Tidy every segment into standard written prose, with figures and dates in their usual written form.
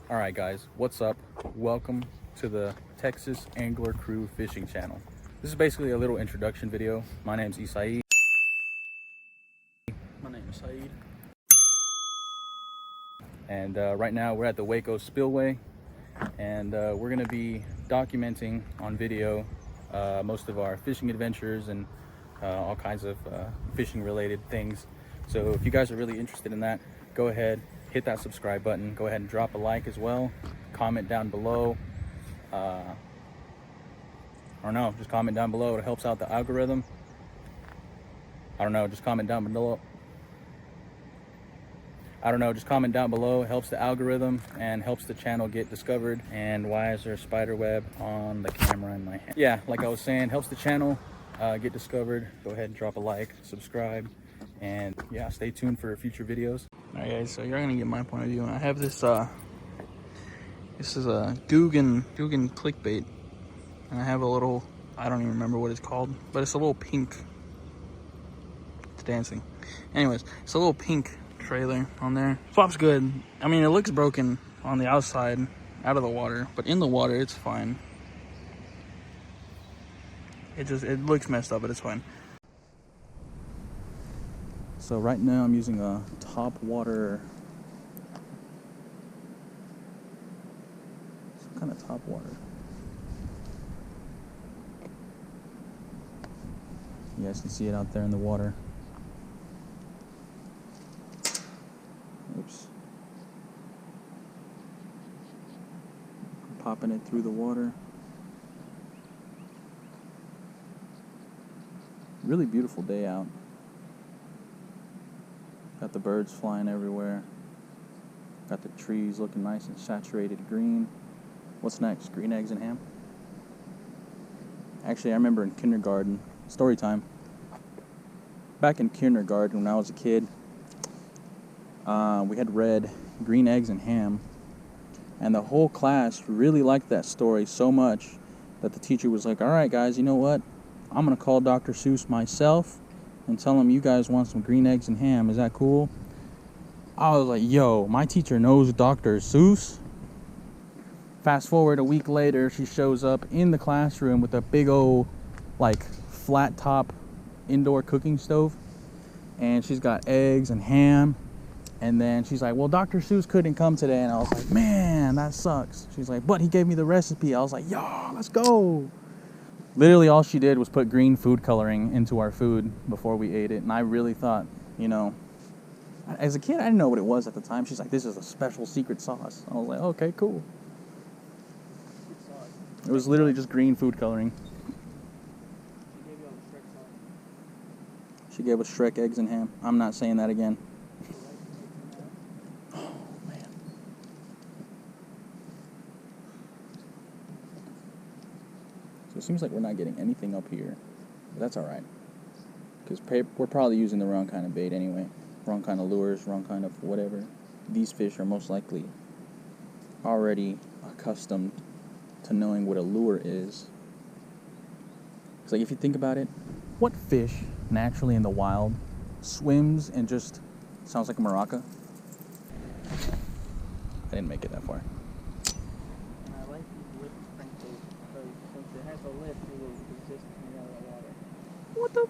Alright guys, what's up? Welcome to the Texas Angler Crew Fishing Channel. This is basically a little introduction video. My name's Isai. My name is Saeed. And right now we're at the Waco Spillway. And we're going to be documenting on video most of our fishing adventures and all kinds of fishing related things. So if you guys are really interested in that, go ahead, hit that subscribe button. Go ahead and drop a like as well. Comment down below. I don't know, just comment down below. It helps out the algorithm. I don't know, just comment down below. Just comment down below. It helps the algorithm and helps the channel get discovered. And why is there a spider web on the camera in my hand? Yeah, like I was saying, helps the channel get discovered. Go ahead and drop a like, subscribe, and yeah, stay tuned for future videos. All right, guys, so you're gonna get my point of view. I have this, this is a Guggen clickbait. And I have a little, I don't even remember what it's called, but it's a little pink, it's dancing. Anyways, it's a little pink trailer on there. Swap's good. I mean, it looks broken on the outside, out of the water, but in the water, it's fine. It looks messed up, but it's fine. So right now I'm using a top water, some kind of top water. You guys can see it out there in the water. Oops. Popping it through the water. Really beautiful day out. Got the birds flying everywhere. Got the trees looking nice and saturated green. What's next? Green eggs and ham? Actually, I remember in kindergarten, story time. Back in kindergarten when I was a kid, we had read Green Eggs and Ham, and the whole class really liked that story so much that the teacher was like, all right guys, you know what, I'm gonna call Dr. Seuss myself and tell him you guys want some green eggs and ham. Is that cool? I was like, yo, my teacher knows Dr. Seuss. Fast forward a week later, she shows up in the classroom with a big old like flat top indoor cooking stove, and she's got eggs and ham. And then she's like, well, Dr. Seuss couldn't come today. And I was like, man, that sucks. She's like, but he gave me the recipe. I was like, yo, let's go. Literally all she did was put green food coloring into our food before we ate it. And I really thought, you know, as a kid, I didn't know what it was at the time. She's like, this is a special secret sauce. I was like, okay, cool. It was literally just green food coloring. She gave us Shrek eggs and ham. I'm not saying that again. It seems like we're not getting anything up here, but that's all right, because we're probably using the wrong kind of bait anyway, wrong kind of lures, wrong kind of whatever. These fish are most likely already accustomed to knowing what a lure is. It's like, if you think about it, what fish naturally in the wild swims and just sounds like a maraca? I didn't make it that far. What the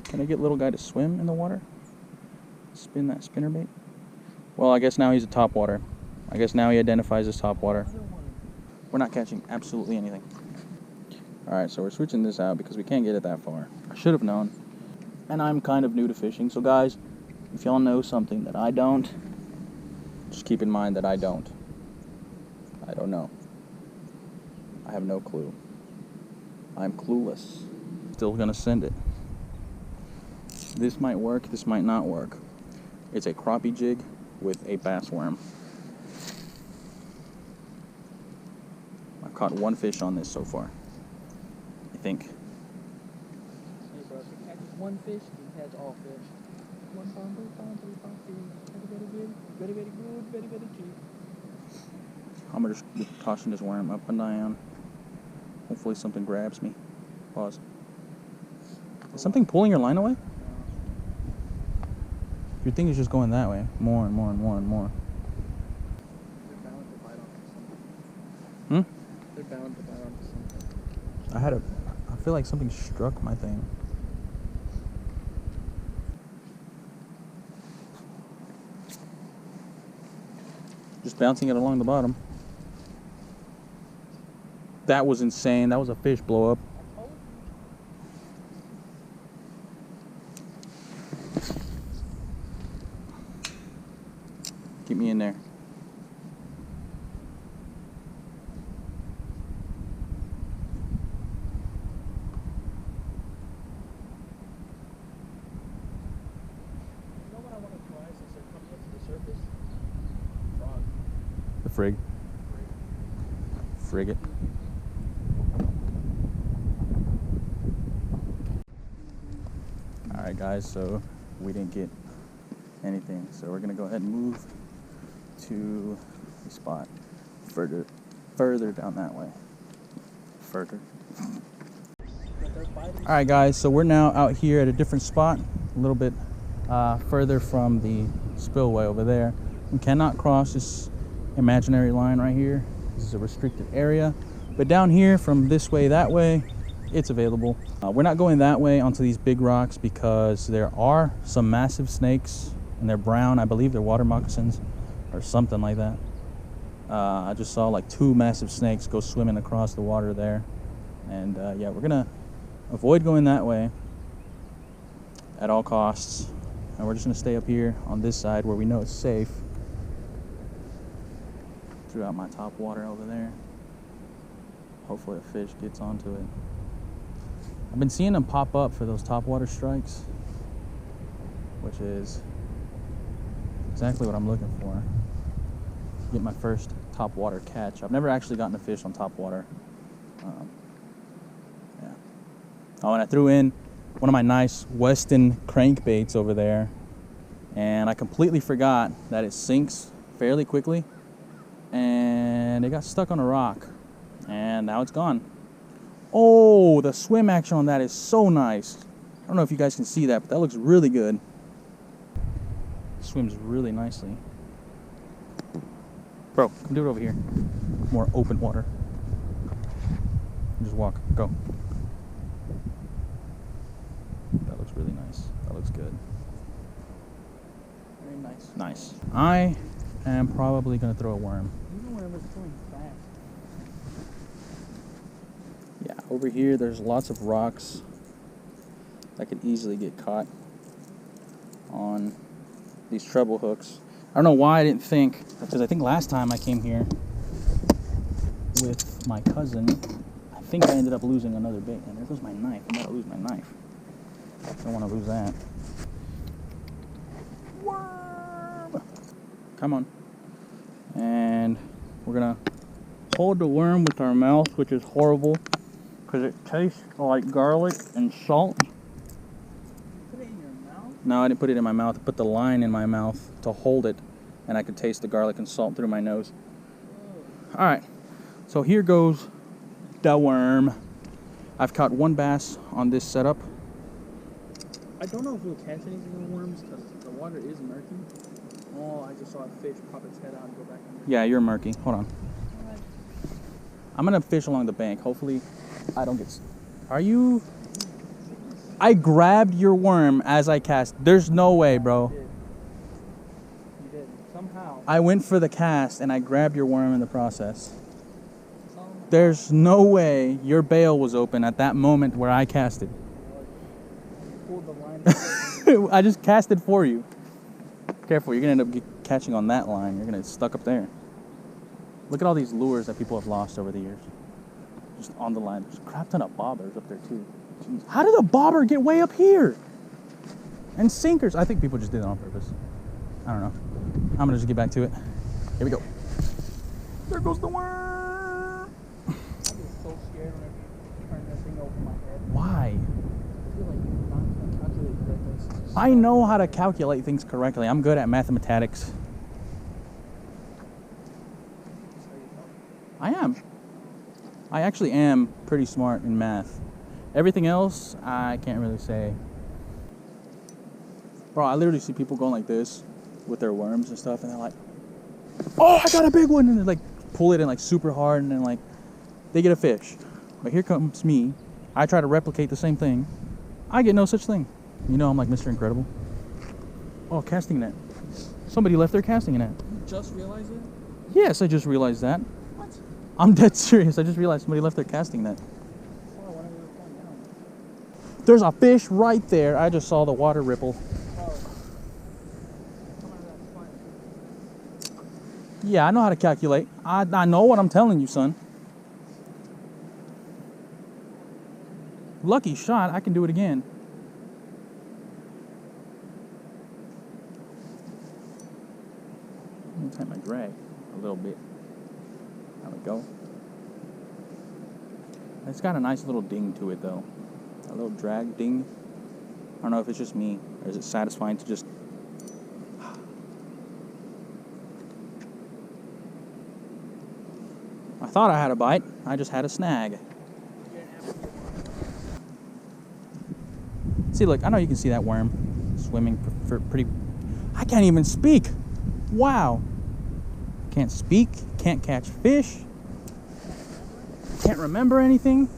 Can I get little guy to swim in the water? Spin that spinnerbait? Well, I guess now he's a top water. I guess now he identifies as top water. We're not catching absolutely anything. Alright, so we're switching this out because we can't get it that far. I should have known. And I'm kind of new to fishing, so guys, if y'all know something that I don't, just keep in mind that I don't. I don't know. I have no clue. I'm clueless. Still gonna send it. This might work, this might not work. It's a crappie jig with a bass worm. I've caught one fish on this so far, I think. Hey bro, if you catch one fish, you catch all fish. One pound, 2 pound, 3 pound fish. Very, very good. Very, very good. Very, very cheap. I'm just tossing this worm up and down. Hopefully something grabs me. Pause. Is something pulling your line away? Your thing is just going that way. More and more and more and more. Hmm? They're bound to bite onto something. I feel like something struck my thing. Just bouncing it along the bottom. That was insane. That was a fish blow up. Get me in there. You know what I want to try since they're coming up to the surface? Frog. The frig. Frigate. Alright guys, so we didn't get anything. So we're gonna go ahead and move to the spot further down that way. Further. Alright guys, so we're now out here at a different spot, a little bit further from the spillway over there. We cannot cross this imaginary line right here. This is a restricted area. But down here from this way, that way, it's available. We're not going that way onto these big rocks because there are some massive snakes and they're brown. I believe they're water moccasins or something like that. I just saw like 2 massive snakes go swimming across the water there. And yeah, we're gonna avoid going that way at all costs. And we're just gonna stay up here on this side where we know it's safe. Threw out my top water over there. Hopefully a fish gets onto it. I've been seeing them pop up for those top water strikes, which is exactly what I'm looking for. Get my first top water catch. I've never actually gotten a fish on top water. Yeah. Oh, and I threw in one of my nice Weston crankbaits over there, and I completely forgot that it sinks fairly quickly, and it got stuck on a rock, and now it's gone. Oh, the swim action on that is so nice. I don't know if you guys can see that, but that looks really good. Swims really nicely. Bro, come do it over here. More open water. Just walk, go. That looks really nice. That looks good. Very nice. Nice. I am probably gonna throw a worm. Even when it was going fast. Yeah, over here there's lots of rocks that could easily get caught on these treble hooks. I don't know why I didn't think, because I think last time I came here with my cousin, I think I ended up losing another bait. And there goes my knife. I'm about to lose my knife. I don't want to lose that. Worm! Come on. And we're going to hold the worm with our mouth, which is horrible, because it tastes like garlic and salt. Put it in your mouth? No, I didn't put it in my mouth. I put the line in my mouth to hold it, and I could taste the garlic and salt through my nose. All right, so here goes the worm. I've caught 1 bass on this setup. I don't know if we'll catch anything on worms because the water is murky. Oh, I just saw a fish pop its head out and go back in. Yeah, you're murky. Hold on. I'm gonna fish along the bank. Hopefully, I don't get. Are you? I grabbed your worm as I cast. There's no way, bro. You did. Somehow. I went for the cast and I grabbed your worm in the process. There's no way your bail was open at that moment where I casted. Pulled the line. I just casted for you. Careful, you're gonna end up catching on that line. You're gonna get stuck up there. Look at all these lures that people have lost over the years. Just on the line. There's a crap ton of bobbers up there too. Jeez. How did a bobber get way up here? And sinkers. I think people just did it on purpose. I don't know. I'm gonna just get back to it. Here we go. There goes the worm. I get so scared whenever you turn that thing over my head. Why? I feel like you're not going to calculate correctly. I know how to calculate things correctly. I'm good at mathematics. I am. I actually am pretty smart in math. Everything else, I can't really say. Bro, I literally see people going like this with their worms and stuff, and they're like, oh, I got a big one, and they're like pull it in like super hard and then like they get a fish. But here comes me. I try to replicate the same thing. I get no such thing. You know, I'm like Mr. Incredible. Oh, casting net. Somebody left their casting net. You just realized it? Yes, I just realized that. What? I'm dead serious. I just realized somebody left their casting net. There's a fish right there. I just saw the water ripple. Yeah, I know how to calculate. I know what I'm telling you, son. Lucky shot. I can do it again. Let me tighten my drag a little bit. There we go. It's got a nice little ding to it, though. A little drag ding. I don't know if it's just me, or is it satisfying to just... I thought I had a bite. I just had a snag. See, look, I know you can see that worm swimming pretty... I can't even speak. Wow. Can't speak, can't catch fish, can't remember anything.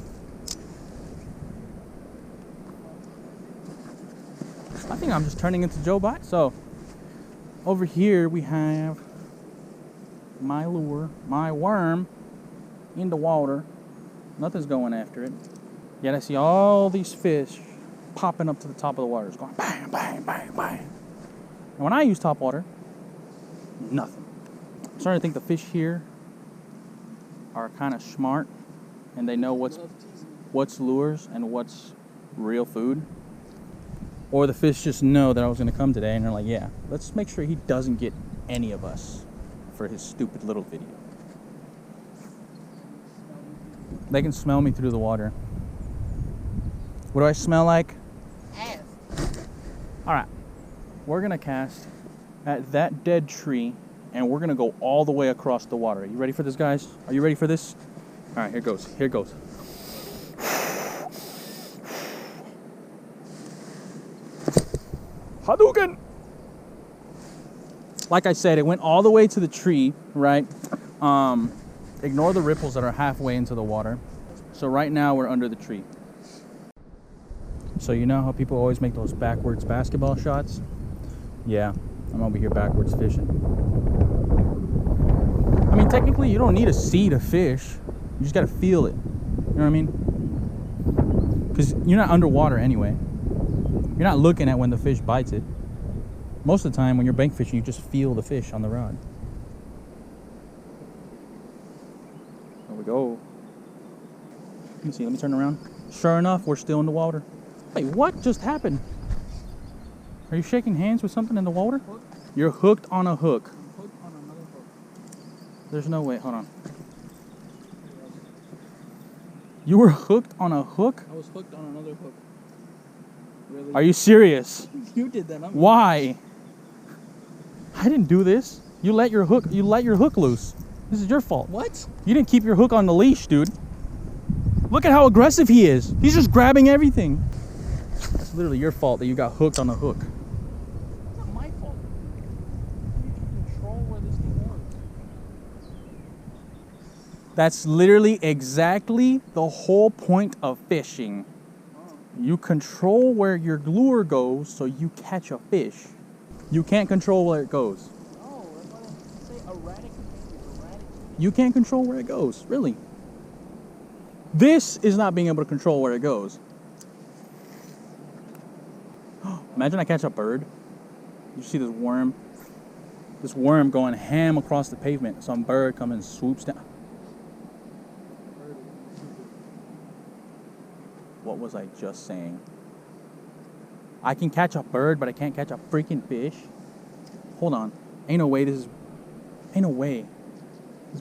I think I'm just turning into Joe Biden. So, over here we have my lure, my worm in the water. Nothing's going after it. Yet I see all these fish popping up to the top of the water. It's going bang, bang, bang, bang. And when I use top water, nothing. I'm starting to think the fish here are kind of smart and they know what's lures and what's real food. Or the fish just know that I was going to come today and they're like, yeah, let's make sure he doesn't get any of us for his stupid little video. They can smell me through the water. What do I smell like? Ass. Alright, we're going to cast at that dead tree and we're going to go all the way across the water. Are you ready for this, guys? Are you ready for this? Alright, here goes. Here goes. Hadouken! Like I said, it went all the way to the tree, right? Ignore the ripples that are halfway into the water. So right now we're under the tree. So you know how people always make those backwards basketball shots? Yeah, I'm over here backwards fishing. I mean, technically you don't need to see the fish. You just gotta feel it. You know what I mean? Because you're not underwater anyway. You're not looking at when the fish bites it. Most of the time when you're bank fishing, you just feel the fish on the rod. There we go. Let me see, let me turn around. Sure enough, we're still in the water. Wait, what just happened? Are you shaking hands with something in the water? Hook? You're hooked on a hook. I'm hooked on another hook. There's no way, hold on. You were hooked on a hook? I was hooked on another hook. Really? Are you serious? You did that. Why? I didn't do this. You let your hook loose. This is your fault. What? You didn't keep your hook on the leash, dude. Look at how aggressive he is. He's just grabbing everything. It's literally your fault that you got hooked on a hook. It's not my fault. You need to control where this thing goes. That's literally exactly the whole point of fishing. You control where your lure goes so you catch a fish. You can't control where it goes. No, that's why I say erratic behavior. You can't control where it goes, really. This is not being able to control where it goes. Imagine I catch a bird. You see this worm going ham across the pavement. Some bird comes and swoops down. What was I just saying? I can catch a bird, but I can't catch a freaking fish. Hold on. Ain't no way. This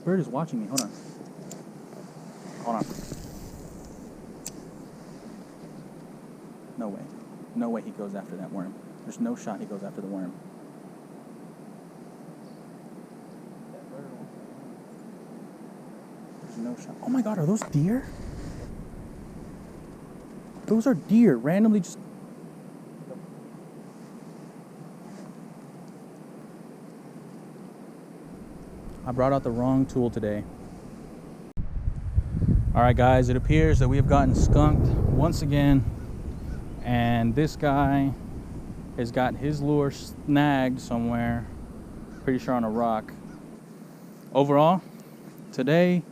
bird is watching me. Hold on. No way. No way he goes after that worm. There's no shot he goes after the worm. There's no shot. Oh my God, are those deer? Those are deer, randomly just... I brought out the wrong tool today. All right, guys, it appears that we have gotten skunked once again, and this guy has got his lure snagged somewhere, pretty sure on a rock. Overall, today,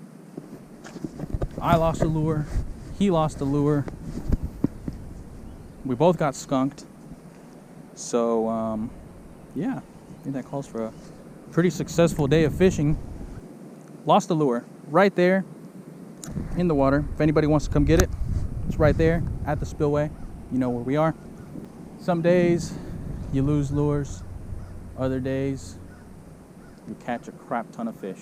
I lost a lure, he lost a lure, we both got skunked. So, yeah, I think that calls for a pretty successful day of fishing. Lost a lure right there in the water. If anybody wants to come get it, it's right there at the spillway. You know where we are. Some days you lose lures, other days you catch a crap ton of fish.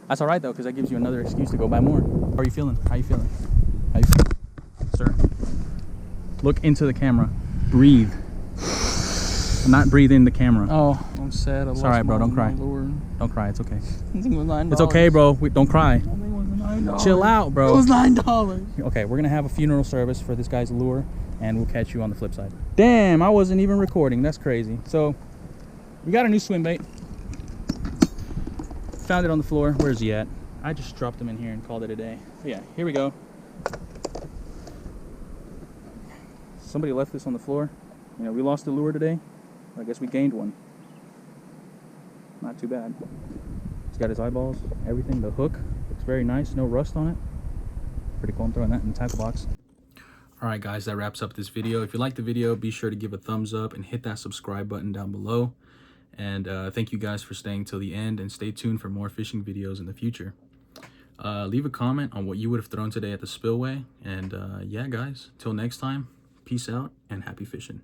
That's all right though, because that gives you another excuse to go buy more. How are you feeling? How you feeling? How you feeling, sir? Look into the camera. Breathe. Not breathe in the camera. Oh, I'm sad. It's all right, bro. Don't cry. Lure. Don't cry. It's okay. I think it was $9. It's okay, bro. Don't cry. I think it was $9. Chill out, bro. It was $9. Okay, we're gonna have a funeral service for this guy's lure, and we'll catch you on the flip side. Damn, I wasn't even recording. That's crazy. So, we got a new swim bait. Found it on the floor. Where's he at? I just dropped him in here and called it a day. But yeah, here we go. Somebody left this on the floor. You know, we lost the lure today. I guess we gained one. Not too bad. He's got his eyeballs, everything. The hook looks very nice. No rust on it. Pretty cool. I'm throwing that in the tackle box. All right, guys, that wraps up this video. If you liked the video, be sure to give a thumbs up and hit that subscribe button down below. And thank you guys for staying till the end, and stay tuned for more fishing videos in the future. Leave a comment on what you would have thrown today at the spillway. And yeah, guys, till next time, peace out and happy fishing.